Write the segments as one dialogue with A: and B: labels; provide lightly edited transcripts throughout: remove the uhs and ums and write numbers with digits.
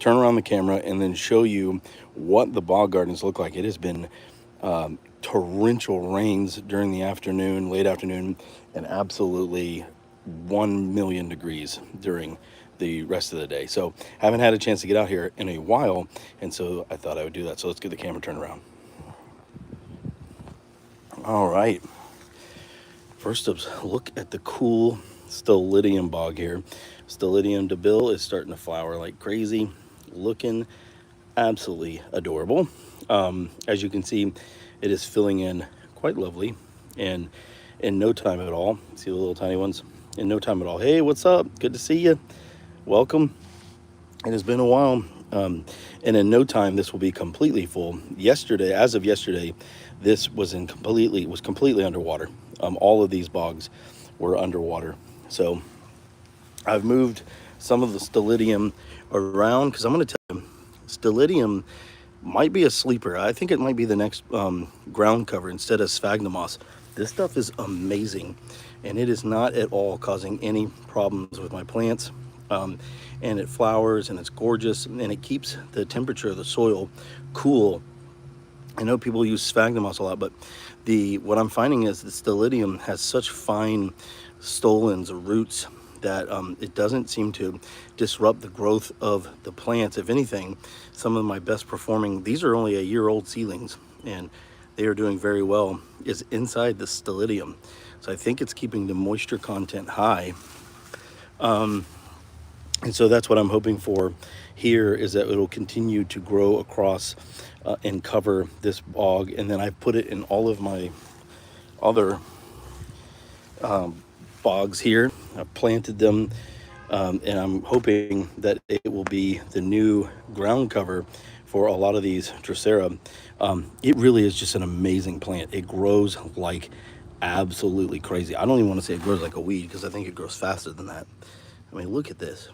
A: turn around the camera and then show you what the bog gardens look like. It has been torrential rains during the afternoon, late afternoon, and absolutely 1 million degrees during the rest of the day. So haven't had a chance to get out here in a while, and so I thought I would do that. So let's get the camera turned around. All right. First up, look at the cool Stolidium bog here. Stolidium debil is starting to flower like crazy, looking absolutely adorable. As you can see, it is filling in quite lovely, and in no time at all, see the little tiny ones? In no time at all. Hey, what's up? Good to see you. Welcome. It has been a while. And in no time, this will be completely full. Yesterday, as of yesterday, this was completely underwater. All of these bogs were underwater. So I've moved some of the Stolidium around because I'm going to tell you, Stolidium might be a sleeper. I think it might be the next ground cover instead of sphagnum moss. This stuff is amazing, and it is not at all causing any problems with my plants. And it flowers, and it's gorgeous, and it keeps the temperature of the soil cool. I know people use sphagnum moss a lot, but what I'm finding is the Stolidium has such fine stolons or roots that it doesn't seem to disrupt the growth of the plants. If anything, some of my best performing, these are only a year-old seedlings, and they are doing very well, is inside the Stolidium. So I think it's keeping the moisture content high. And so that's what I'm hoping for here, is that it'll continue to grow across and cover this bog. And then I've put it in all of my other bogs here. I've planted them, and I'm hoping that it will be the new ground cover for a lot of these Drosera. It really is just an amazing plant. It grows like absolutely crazy. I don't even want to say it grows like a weed, because I think it grows faster than that. I mean, look at this.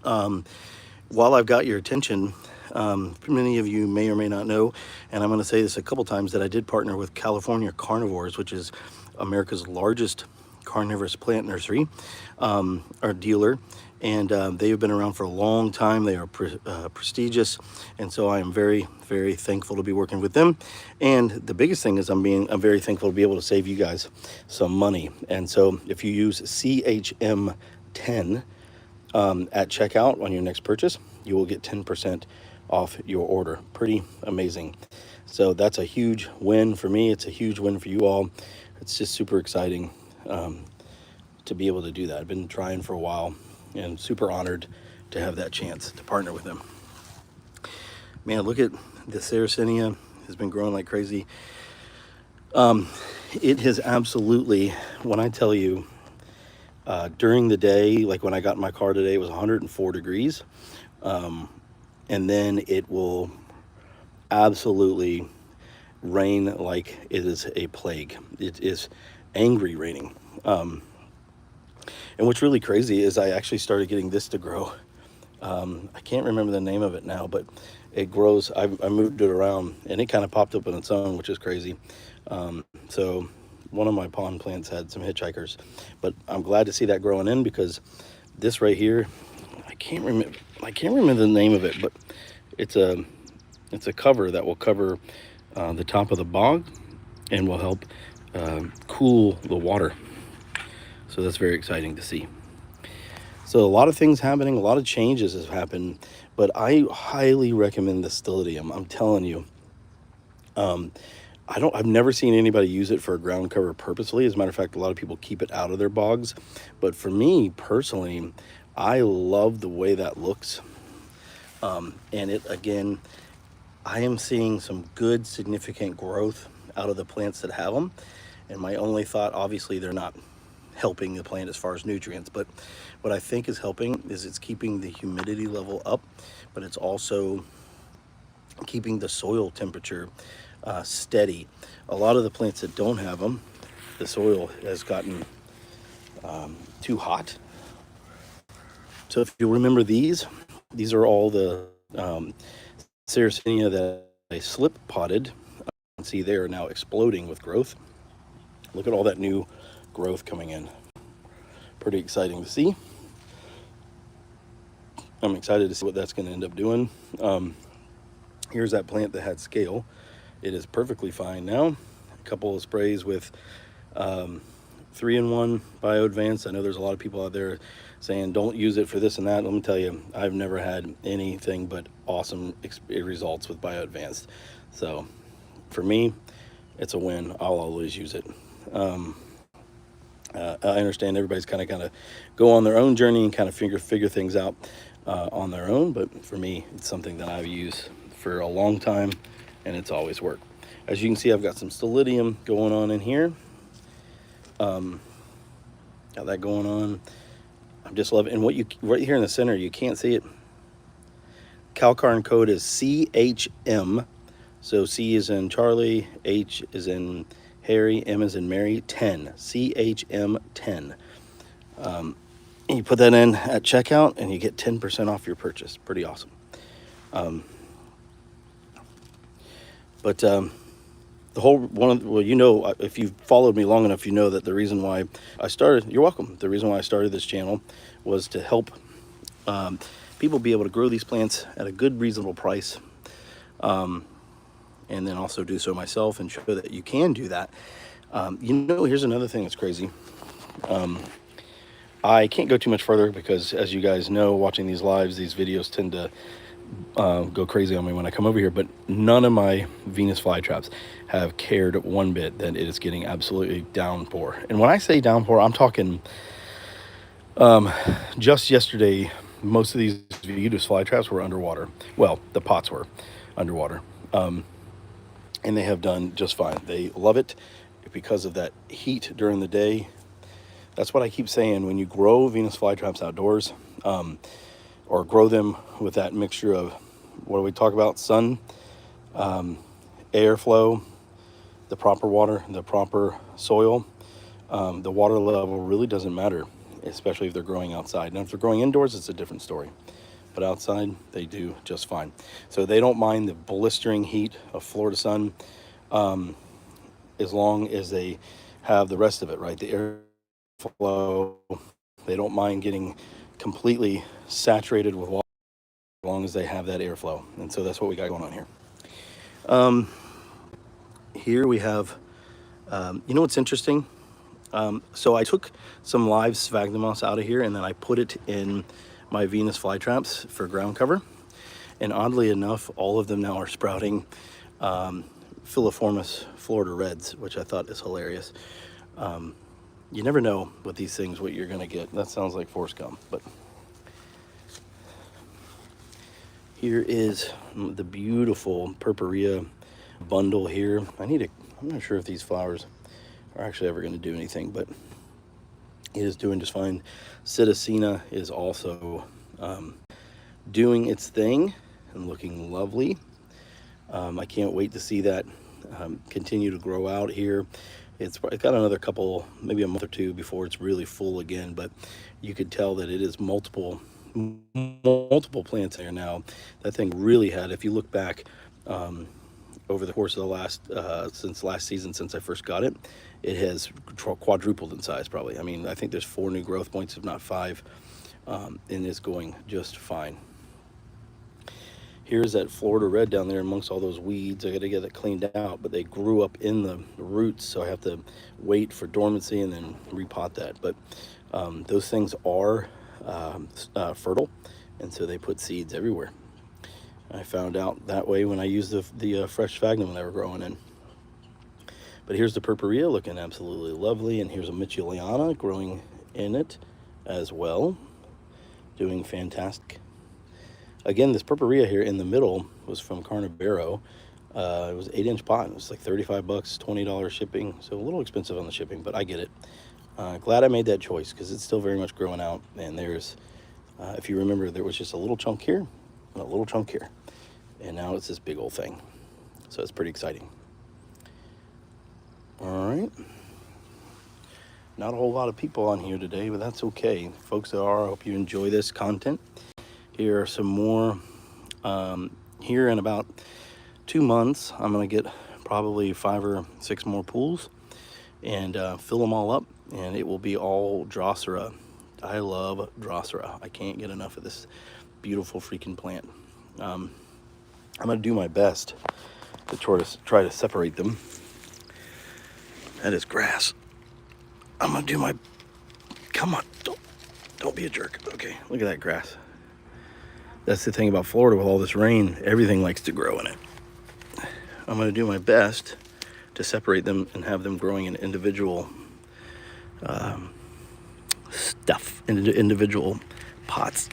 A: While I've got your attention, many of you may or may not know, and I'm going to say this a couple times, that I did partner with California Carnivores, which is America's largest carnivorous plant nursery, or dealer, and they have been around for a long time. They are prestigious, and so I am very, very thankful to be working with them. And the biggest thing is I'm very thankful to be able to save you guys some money. And so if you use CHM10 at checkout on your next purchase, you will get 10% off your order. Pretty amazing. So that's a huge win for me. It's a huge win for you all. It's just super exciting to be able to do that. I've been trying for a while, and super honored to have that chance to partner with them. Man, look at the Sarracenia. Has been growing like crazy. It has absolutely, when I tell you, during the day, like when I got in my car today, it was 104 degrees. And then it will absolutely rain like it is a plague. It is angry raining. And what's really crazy is I actually started getting this to grow. I can't remember the name of it now, but it grows. I moved it around, and it kind of popped up on its own, which is crazy. So one of my pond plants had some hitchhikers, but I'm glad to see that growing in, because this right here, I can't remember the name of it, but it's a cover that will cover the top of the bog and will help cool the water. So that's very exciting to see. So a lot of things happening, a lot of changes have happened, but I highly recommend the Stolidium. I'm telling you, I've never seen anybody use it for a ground cover purposely. As a matter of fact, a lot of people keep it out of their bogs. But for me personally, I love the way that looks. And it, again, I am seeing some good significant growth out of the plants that have them. And my only thought, obviously they're not helping the plant as far as nutrients, but what I think is helping is it's keeping the humidity level up, but it's also keeping the soil temperature steady. A lot of the plants that don't have them, the soil has gotten too hot. So if you remember these are all the Sarracenia that I slip potted. See, they are now exploding with growth. Look at all that new growth coming in. Pretty exciting to see. I'm excited to see what that's going to end up doing. Here's that plant that had scale. It is perfectly fine now. A couple of sprays with 3-in-1 Bio Advanced. I know there's a lot of people out there saying don't use it for this and that. Let me tell you, I've never had anything but awesome results with Bio Advanced. So for me, it's a win. I'll always use it. I understand everybody's kind of go on their own journey and kind of figure things out on their own, but for me, it's something that I've used for a long time, and it's always worked. As you can see, I've got some Stellidium going on in here. Got that going on. I'm just loving, and right here in the center, you can't see it. Calcarn code is CHM. So C is in Charlie, H is in Harry, M is in Mary, 10, CHM 10. And you put that in at checkout and you get 10% off your purchase. Pretty awesome. The whole well, you know, if you've followed me long enough, you know that the reason why I started, you're welcome. The reason why I started this channel was to help people be able to grow these plants at a good, reasonable price. And then also do so myself and show that you can do that. You know, here's another thing that's crazy. I can't go too much further because, as you guys know, watching these lives, these videos tend to go crazy on me when I come over here, but none of my Venus flytraps have cared one bit that it is getting absolutely downpour. And when I say downpour, I'm talking just yesterday, most of these Venus flytraps were underwater. Well, the pots were underwater. And they have done just fine. They love it because of that heat during the day. That's what I keep saying. When you grow Venus flytraps outdoors, or grow them with that mixture of, what do we talk about? Sun, airflow, the proper water, the proper soil. The water level really doesn't matter, especially if they're growing outside. Now, if they're growing indoors, it's a different story. But outside, they do just fine. So they don't mind the blistering heat of Florida sun, as long as they have the rest of it, right? The airflow, they don't mind getting completely saturated with water as long as they have that airflow. And so that's what we got going on here. Here we have, you know what's interesting? So I took some live sphagnum moss out of here and then I put it in my Venus flytraps for ground cover. And oddly enough, all of them now are sprouting filiformis Florida reds, which I thought is hilarious. You never know with these things what you're gonna get. That sounds like force gum, but here is the beautiful purpurea bundle here. I'm not sure if these flowers are actually ever gonna do anything, but it is doing just fine. Sarracenia is also doing its thing and looking lovely. I can't wait to see that continue to grow out here. It's got another couple, maybe a month or two before it's really full again, but you could tell that it is multiple plants there now. That thing really had, if you look back over the course of the since last season, since I first got it, it has quadrupled in size probably. I mean, I think there's 4 new growth points, if not 5, and it's going just fine. Here's that Florida red down there amongst all those weeds. I got to get it cleaned out, but they grew up in the roots, so I have to wait for dormancy and then repot that. But those things are fertile, and so they put seeds everywhere. I found out that way when I used the fresh sphagnum they were growing in. But here's the purpurea looking absolutely lovely, and here's a Micheliana growing in it as well, doing fantastic. Again, this purpurea here in the middle was from Carnivorous. It was 8-inch pot. It was like $35, $20 shipping, so a little expensive on the shipping, but I get it. Glad I made that choice because it's still very much growing out. And there's, if you remember, there was just a little chunk here and a little chunk here, and now it's this big old thing. So it's pretty exciting. All right. Not a whole lot of people on here today, but that's okay. Folks that are, I hope you enjoy this content. Here are some more. Here in about 2 months, I'm going to get probably 5 or 6 more pools and fill them all up, and it will be all Drosera. I love Drosera. I can't get enough of this beautiful freaking plant. I'm gonna do my best to try to separate them. That is grass. I'm gonna do my, come on, don't be a jerk. Okay, look at that grass. That's the thing about Florida with all this rain, everything likes to grow in it. I'm gonna do my best to separate them and have them growing in individual individual pots.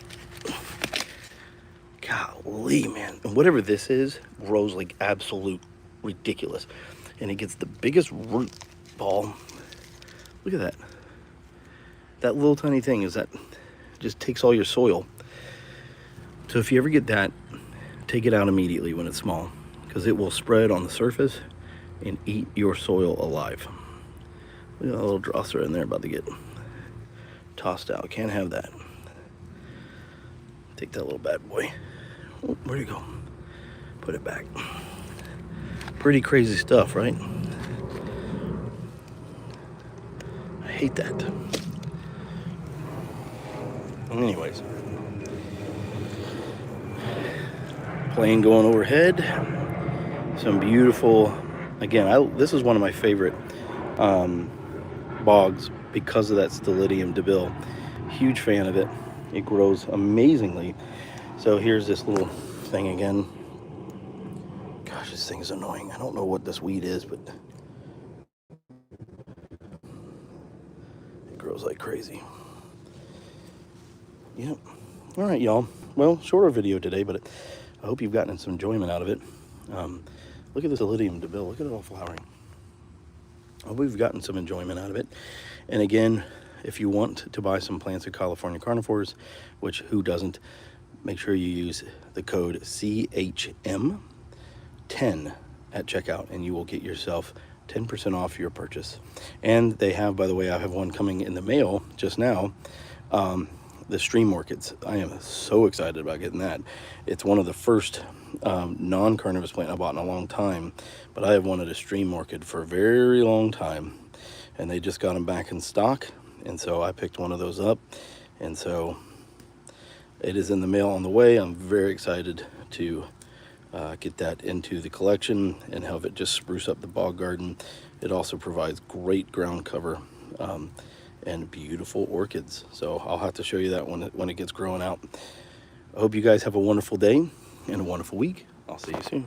A: Golly, man. And whatever this is grows like absolute ridiculous. And it gets the biggest root ball. Look at that. That little tiny thing is that just takes all your soil. So if you ever get that, take it out immediately when it's small, because it will spread on the surface and eat your soil alive. Look at that little Drosera in there about to get tossed out. Can't have that. Take that little bad boy. Oh, where'd he go? Put it back. Pretty crazy stuff, right? I hate that. Anyways, plane going overhead. Some beautiful, again, this is one of my favorite bogs because of that Stelidium debil. Huge fan of it. It grows amazingly. So here's this little thing again. Gosh, this thing is annoying. I don't know what this weed is, but it grows like crazy. Yep. All right, y'all. Well, shorter video today, but I hope you've gotten some enjoyment out of it. Look at this Stelidium debil. Look at it all flowering. I hope we've gotten some enjoyment out of it. And again, if you want to buy some plants of California Carnivores, which who doesn't, make sure you use the code CHM10 at checkout, and you will get yourself 10% off your purchase. And they have, by the way, I have one coming in the mail just now, the stream orchids. I am so excited about getting that. It's one of the first non-carnivorous plant I bought in a long time, but I have wanted a stream orchid for a very long time, and they just got them back in stock, and so I picked one of those up, and so it is in the mail on the way. I'm very excited to get that into the collection and have it just spruce up the bog garden. It also provides great ground cover and beautiful orchids. So I'll have to show you that when it gets growing out. I hope you guys have a wonderful day and a wonderful week. I'll see you soon.